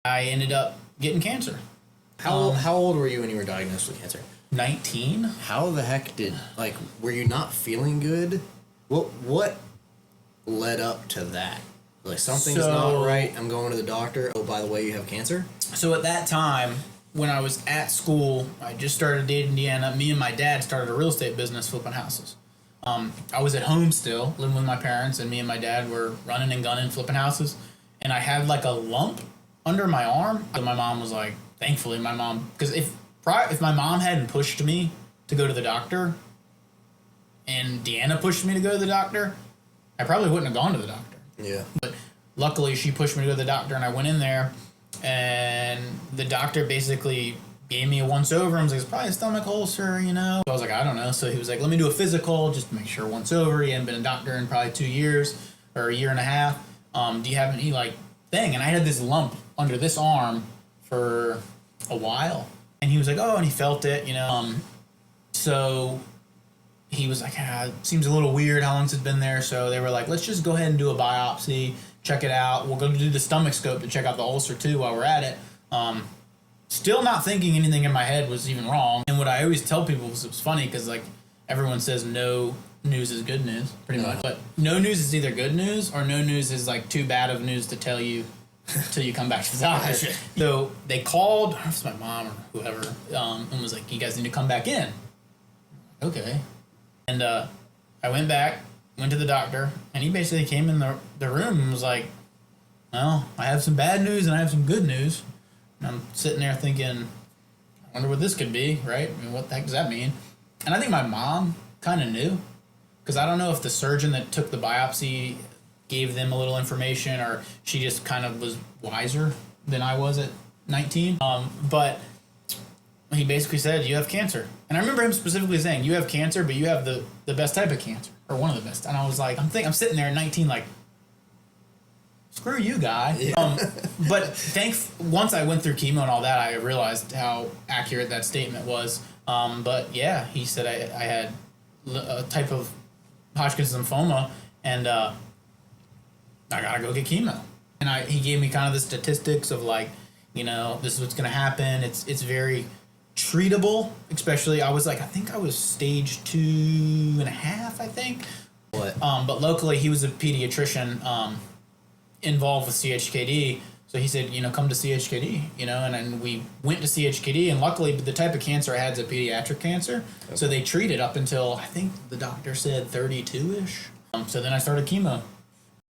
I ended up getting cancer. How old were you when you were diagnosed with cancer? 19. How the heck were you not feeling good? What led up to that? Like, something's not right, I'm going to the doctor. Oh, by the way, you have cancer? So at that time, when I was at school, I just started dating Deanna. Me and my dad started a real estate business flipping houses. I was at home still, living with my parents, and me and my dad were running and gunning, flipping houses. And I had like a lump under my arm. And my mom was like, thankfully, my mom, because if my mom hadn't pushed me to go to the doctor, and Deanna pushed me to go to the doctor, I probably wouldn't have gone to the doctor. Yeah. But luckily, she pushed me to go to the doctor, and I went in there, and the doctor basically gave me a once-over and was like, it's probably a stomach ulcer, you know? So I was like, I don't know. So he was like, let me do a physical just to make sure once over. He hadn't been a doctor in probably 2 years or a year and a half. Do you have any, thing? And I had this lump under this arm for a while. And he was like, oh, and he felt it, you know? So he was like, it seems a little weird how long it's been there. So they were like, let's just go ahead and do a biopsy, check it out. We'll go do the stomach scope to check out the ulcer too while we're at it. Still not thinking anything in my head was even wrong. And what I always tell people was, it was funny because everyone says no news is good news, pretty much. But no news is either good news or no news is too bad of news to tell you until you come back to the doctor. So they called, I don't know if it's my mom or whoever, and was like, you guys need to come back in. Okay. And I went back, went to the doctor, and he basically came in the room and was like, well, I have some bad news and I have some good news. And I'm sitting there thinking, I wonder what this could be, right? I mean, what the heck does that mean? And I think my mom kind of knew, because I don't know if the surgeon that took the biopsy gave them a little information or she just kind of was wiser than I was at 19. But he basically said, you have cancer. And I remember him specifically saying, you have cancer, but you have the best type of cancer, or one of the best. And I was like, I'm sitting there at 19 like, screw you, guy. Yeah. But once I went through chemo and all that, I realized how accurate that statement was. But yeah, he said I had a type of Hodgkin's lymphoma, and I gotta go get chemo. And he gave me kind of the statistics of this is what's gonna happen. It's very treatable, especially I think I was stage 2.5, I think. What? But locally, he was a pediatrician involved with CHKD, so he said, come to CHKD, and then we went to CHKD, and luckily the type of cancer I had is a pediatric cancer, okay. So they treated up until, I think the doctor said 32-ish. So then I started chemo.